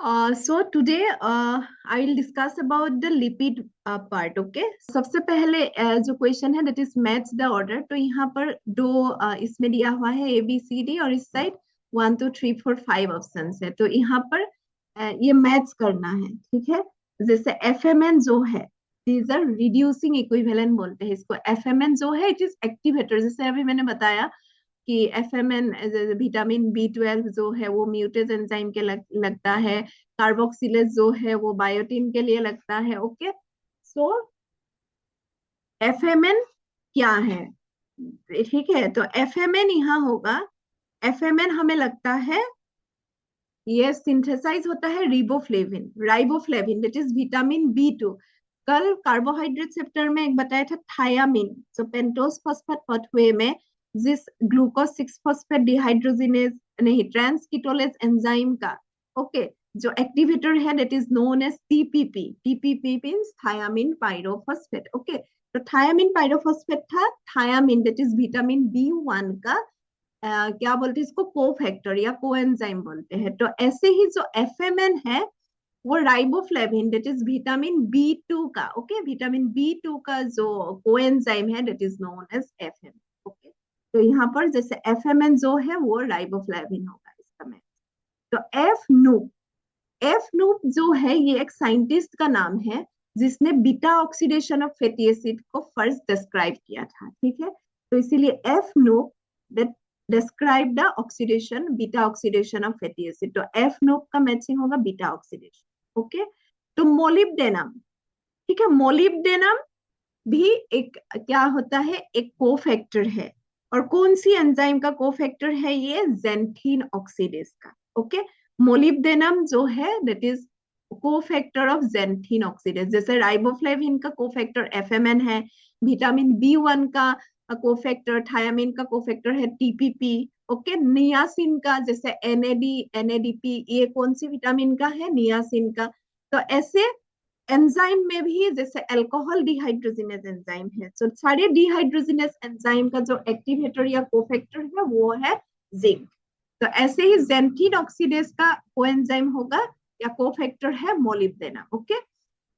So today I will discuss about the lipid part. Okay, सबसे पहले जो question है that is match the order. तो यहाँ पर दो इसमें दिया हुआ है A B C D और इस साइड 1 2 3 4 5 ऑप्शंस है. तो यहाँ पर ये मैच करना है. ठीक है, जैसे FMN जो है these are reducing equivalent बोलते हैं इसको. FMN जो है it is activator. जैसे अभी मैंने बताया कि FMN विटामिन B12 जो है वो म्यूटेज एंजाइम के लगता है. कार्बोक्सिलेज जो है वो बायोटिन के लिए लगता है. ओके, सो FMN क्या है? ठीक है, तो FMN यहाँ होगा. FMN हमें लगता है ये सिंथेसाइज होता है riboflavin that is vitamin B2. कल कार्बोहाइड्रेट चैप्टर में एक बताया था thiamine. So pentose phosphate pathway में जिस ग्लूकोज 6 फॉस्फेट डिहाइड्रोजिनेज नहीं ट्रांस कीटोलेज एंजाइम का ओके जो एक्टिवेटर है that is known as TPP means thiamine pyrophosphate. Okay, तो थायामिन पायरोफॉस्फेट था. Thiamine that is vitamin B1 का क्या बोलते हैं इसको कोफैक्टर या कोएंजाइम बोलते हैं. तो ऐसे ही जो FMN है वो riboflavin that is vitamin B2 का ओके विटामिन B2 का जो कोएंजाइम है that is known as FM. Okay, तो यहाँ पर जैसे FMN जो है वो राइबोफ्लेविन होगा इसका में. तो एफ नूप जो है ये एक साइंटिस्ट का नाम है जिसने beta oxidation of fatty acid को फर्स्ट डिस्क्राइब किया था. ठीक है, तो इसीलिए F नूप that describe the oxidation beta oxidation of fatty acid. तो F नोप का मैचिंग होगा बीटा ऑक्सीडेशन. ओके, तो मोलिब्डेनम. ठीक है, मोलिब्डेनम भी एक क्या होता है एक कोफैक्टर है. और कौन सी एंजाइम का कोफैक्टर है ये ज़ैंथीन ऑक्सीडेज का. ओके, मोलिब्डेनम जो है that is cofactor of xanthine oxidase. जैसे राइबोफ्लेविन का कोफैक्टर FMN है, विटामिन B1 का कोफैक्टर थायामिन का कोफैक्टर है TPP. ओके, नियासिन का जैसे NADP ये कौन सी विटामिन का है नियासिन का. तो ऐसे एंजाइम में भी जैसे अल्कोहल डिहाइड्रोजिनेज एंजाइम है तो सारे डिहाइड्रोजिनेज एंजाइम का जो एक्टिवेटर या कोफैक्टर है वो है जिंक. तो ऐसे ही ज़ैंथीन ऑक्सीडेज का कोएंजाइम होगा या कोफैक्टर है molybdenum. Okay,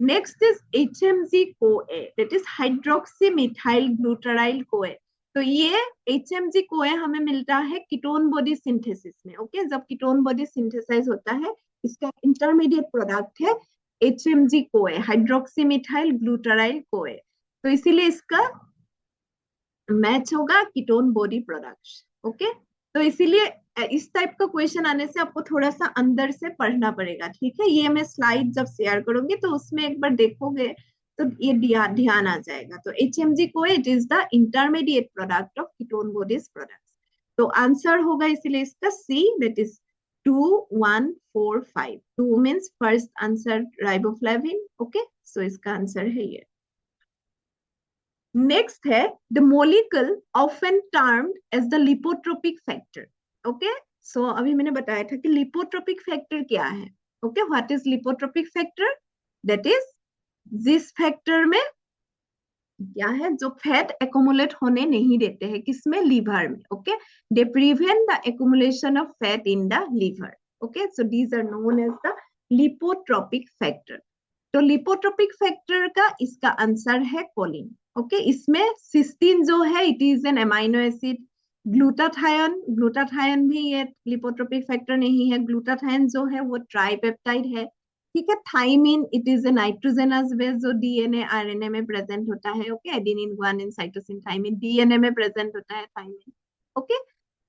next is HMG CoA that is hydroxy methyl glutaryl CoA. तो ये HMG CoA हमें मिलता है कीटोन बॉडी सिंथेसिस में. ओके, जब कीटोन बॉडी सिंथेसाइज होता है इसका इंटरमीडिएट प्रोडक्ट है HMG CoA hydroxy methyl glutaryl CoA. तो इसीलिए इसका मैच होगा कीटोन बॉडी प्रोडक्ट. ओके, तो इसीलिए इस टाइप का क्वेश्चन आने से आपको थोड़ा सा अंदर से पढ़ना पड़ेगा. ठीक है, ये मैं स्लाइड जब शेयर करूंगी तो उसमें एक बार देखोगे तो ये ध्यान आ जाएगा. तो HMG CoA it is the intermediate product of ketone bodies products. तो आंसर होगा इसीलिए इसका C that is 2 1 4 5. 2 means first answer riboflavin. Okay, so इसका आंसर है ये. नेक्स्ट है the molecule often termed as the lipotropic factor. Okay, so अभी मैंने बताया था कि लिपोट्रोपिक फैक्टर क्या है. Okay, what is lipotropic factor? That is जिस फैक्टर में क्या है जो फैट एक्युमुलेट होने नहीं देते हैं किसमें लीवर में. Okay, they prevent the accumulation of fat in the liver. Okay, so these are known as the lipotropic factor. तो लिपोट्रोपिक फैक्टर का इसका आंसर है कोलिन. ओके, इसमें सिस्टीन जो है it is an amino acid. Glutathione भी ये lipotropic factor नहीं है. ग्लूटाथायन जो है वो ट्राइपेप्टाइड है. ठीक है, thymine it is a nitrogenous base जो DNA RNA में प्रेजेंट होता है. Okay, adenine guanine cytosine thymine DNA में प्रेजेंट होता है थाइमिन. ओके,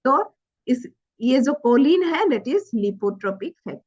तो इस ये जो कोलिन है दैट इज लिपोट्रोपिक फैक्टर.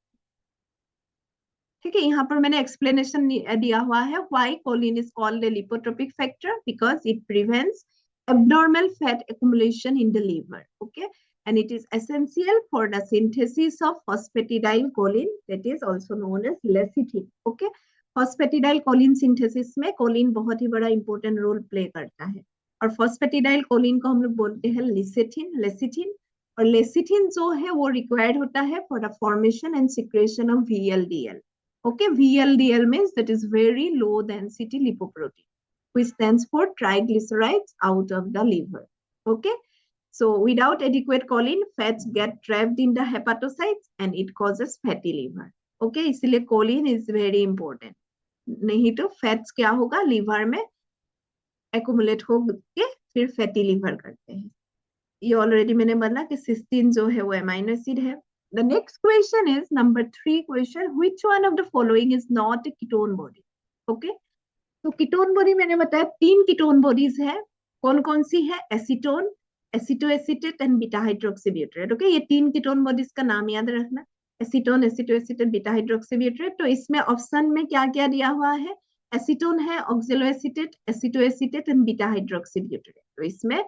ठीक है, यहाँ पर मैंने एक्सप्लेनेशन दिया हुआ है why choline is called a lipotropic factor because it prevents abnormal fat accumulation in the liver. Okay, and it is essential for the synthesis of phosphatidylcholine that is also known as lecithin. Okay, phosphatidylcholine synthesis में choline बहुत ही बड़ा important role play करता है. और phosphatidylcholine को हम लोग बोलते हैं lecithin. और lecithin जो है वो required होता है for the formation and secretion of VLDL. Okay, VLDL means that is very low density lipoprotein, which stands for triglycerides out of the liver. Okay, so without adequate choline, fats get trapped in the hepatocytes and it causes fatty liver. Okay इसलिए Colin is very important, नहीं तो fats क्या होगा liver में accumulate होके फिर fatty liver करते हैं। ये ऑलरेडी मैंने बोला कि सिस्टीन जो है वो अमाइनो एसिड है। The next question is number 3 question, which one of the following is not a ketone body. Okay तो कीटोन बॉडी मैंने बताया 3 कीटोन बॉडीज है, कौन कौन सी है, एसीटोन, एसिटोएसीटेट एंड बीटा हाइड्रोक्सीब्यूटेरेट। ओके ये 3 कीटोन बॉडीज का नाम याद रखना, एसीटोन, एसिटोएसीटेट, बीटा हाइड्रोक्सीब्यूटेरेट। तो इसमें ऑप्शन में क्या क्या दिया हुआ है, एसीटोन है, ऑक्जेलोएसीटेट, एसिटोएसीटेट एंड बीटा हाइड्रोक्सीब्यूटेरेट। तो इसमें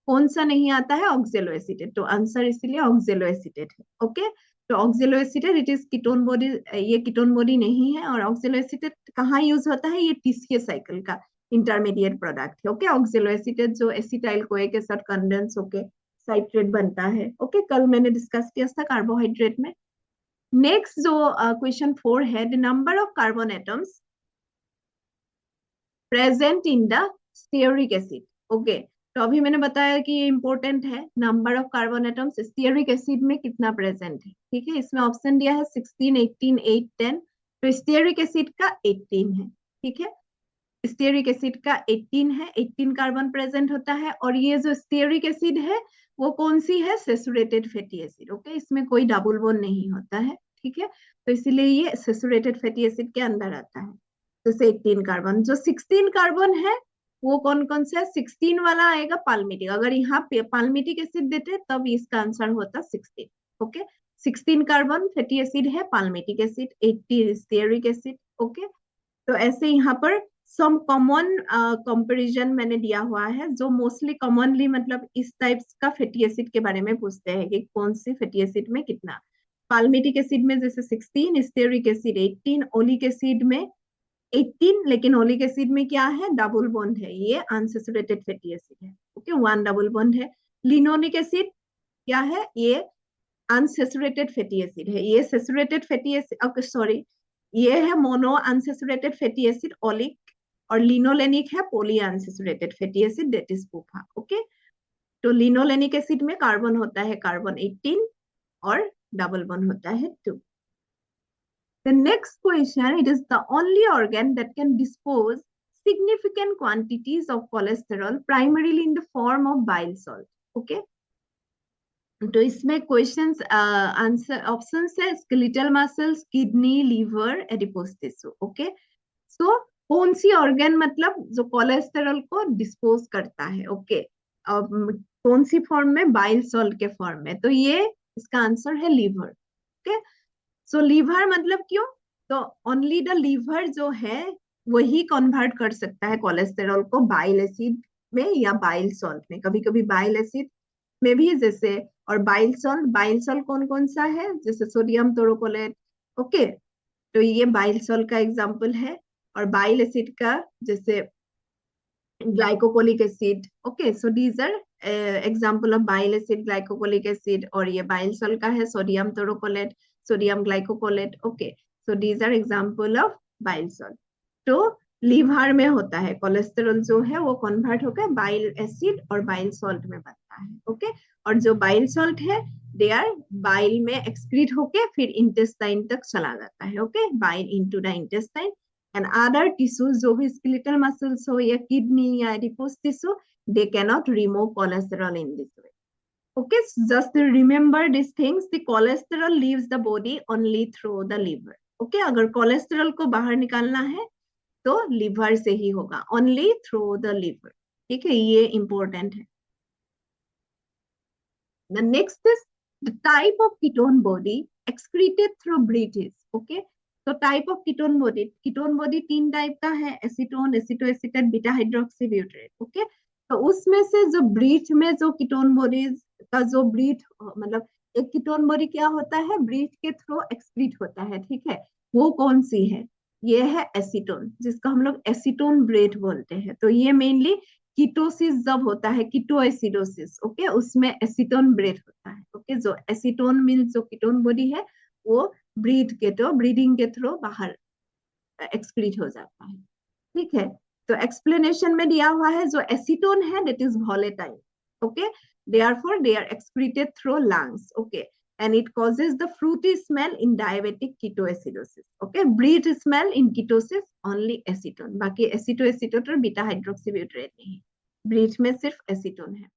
कौन सा नहीं आता है, ऑक्जेलोएसीटेट, तो आंसर इसलिए ऑक्जेलोएसीटेट है। ओके तो ऑक्जेलोएसीटेट इट इज कीटोन बॉडी, ये कीटोन बॉडी नहीं है। और ऑक्जेलोएसीटेट कहाँ यूज होता है, ये टीसीए साइकिल का इंटरमीडिएट प्रोडक्ट है। ओके ऑक्जेलोएसीटेट जो एसिटाइल कोए के साथ कंडेंस होके साइट्रेट बनता है। ओके कल मैंने डिस्कस किया था कार्बोहाइड्रेट में। नेक्स्ट जो क्वेश्चन 4 है, the number of carbon atoms present in the stearic acid. Okay तो अभी मैंने बताया कि ये इंपॉर्टेंट है, number of carbon atoms stearic acid में कितना प्रेजेंट है। ठीक है इसमें ऑप्शन दिया है 16, 18, 8, 10। तो स्टीयरिक एसिड का 18 है। ठीक है स्टीयरिक एसिड का 18 है, 18 कार्बन प्रेजेंट होता है। और ये जो स्टीयरिक एसिड है वो कौन सी है, सेचुरेटेड फैटी एसिड। ओके इसमें कोई डबल बॉन्ड नहीं होता है। ठीक है तो इसीलिए ये सेचुरेटेड फैटी एसिड के अंदर आता है। जैसे 18 कार्बन, जो 16 कार्बन है वो कौन कौन सा है, 16 वाला आएगा पाल्मिटिक। अगर यहाँ पे पाल्मिटिक एसिड देते तब इसका आंसर होता 16। ओके 16 कार्बन फैटी एसिड है palmitic acid, 80 stearic acid. Okay तो ऐसे यहाँ पर सम कॉमन कंपैरिजन मैंने दिया हुआ है, जो मोस्टली कॉमनली मतलब इस टाइप्स का फैटी एसिड के बारे में पूछते हैं कि कौन सी फैटी एसिड में कितना। पाल्मिटिक एसिड में जैसे 16, स्टीयरिक एसिड 18, ओलिक एसिड में 18, लेकिन ओलिक एसिड में क्या है, डबल बॉन्ड है, ये अनसैचुरेटेड फैटी एसिड है। ओके 1 डबल बॉन्ड है। लिनोलिक एसिड क्या है, ये अनसैचुरेटेड फैटी एसिड है, ये सैचुरेटेड फैटी एसिड, सॉरी ये है mono unsaturated fatty acid oleic, और लिनोलेनिक है poly unsaturated fatty acid that is PUFA. Okay तो लिनोलेनिक एसिड में कार्बन होता है कार्बन 18 और डबल बॉन्ड होता है 2। The next question, it is the only organ that can dispose significant quantities of cholesterol primarily in the form of bile salt. Okay. तो इसमें questions answer options है skeletal muscles, kidney, liver, adipose tissue. Okay so कौन सी organ मतलब जो cholesterol को dispose करता है। ओके कौन सी फॉर्म में, बाइल सॉल्ट के फॉर्म में, तो ये इसका आंसर है लीवर। ओके सो लीवर मतलब क्यों, तो ओनली द लीवर जो है वही कन्वर्ट कर सकता है कोलेस्टेरॉल को बाइल एसिड में या बाइल सॉल्ट में, कभी कभी बाइल एसिड में भी जैसे। और बाइल सॉल्ट कौन कौन सा है, जैसे सोडियम टोरोकोलेट। ओके तो ये बाइल सॉल्ट का एग्जांपल है। और बाइल एसिड का जैसे glycocholic acid. Okay so these are example of bile acid, glycocholic acid. और ये बाइल सॉल्ट का है sodium taurocholate, sodium glycocholate. Okay so these are example of bile salt. तो लीवर में होता है कोलेस्टेरॉल जो है वो कन्वर्ट होकर बाइल एसिड और बाइल सॉल्ट में बनता है। ओके और जो बाइल सॉल्ट है दे आर बाइल में एक्सक्रीट होके फिर इंटेस्टाइन तक चला जाता है। Okay bile into the intestine and other tissues जो भी स्केलेटल मसल्स हो या किडनी या adipose tissue, they cannot remove cholesterol in this way. Okay, just remember these things. The cholesterol leaves the body only through the liver. Okay, अगर cholesterol को बाहर निकालना है तो liver से ही होगा, only through the liver. ठीक है ये important है। The next is the type of ketone body excreted through breath is. Okay, तो type of ketone body 3 type का है, एसीटोन, एसिटोएसीटेट, बीटा हाइड्रोक्सीब्यूटेरेट। ओके तो उसमें से जो ब्रीथ में जो कीटोन बॉडीज का जो ब्रीथ मतलब एक कीटोन बॉडी क्या होता है, ब्रीथ के थ्रू एक्सक्रीट होता है। ठीक है वो कौन सी है, ये है एसीटोन, जिसको हम लोग एसीटोन ब्रेथ बोलते हैं। तो ये मेनली कीटोसिस जब होता है, कीटोएसिडोसिस, ओके उसमें एसीटोन ब्रेथ होता है। ओके जो एसीटोन मीन जो कीटोन बॉडी है वो ब्रीदिंग के थ्रू बाहर एक्सक्रीट हो जाता है। ठीक है तो एक्सप्लेनेशन में दिया हुआ है जो एसीटोन है that is volatile. Okay therefore they are excreted through lungs. Okay and it causes the fruity smell in diabetic ketoacidosis. Okay, breathe smell in ketosis only acetone. बाकी एसीटो एसीटोटर बीटा हाइड्रोक्सीब्यूटरेट नहीं, breathe में सिर्फ acetone है.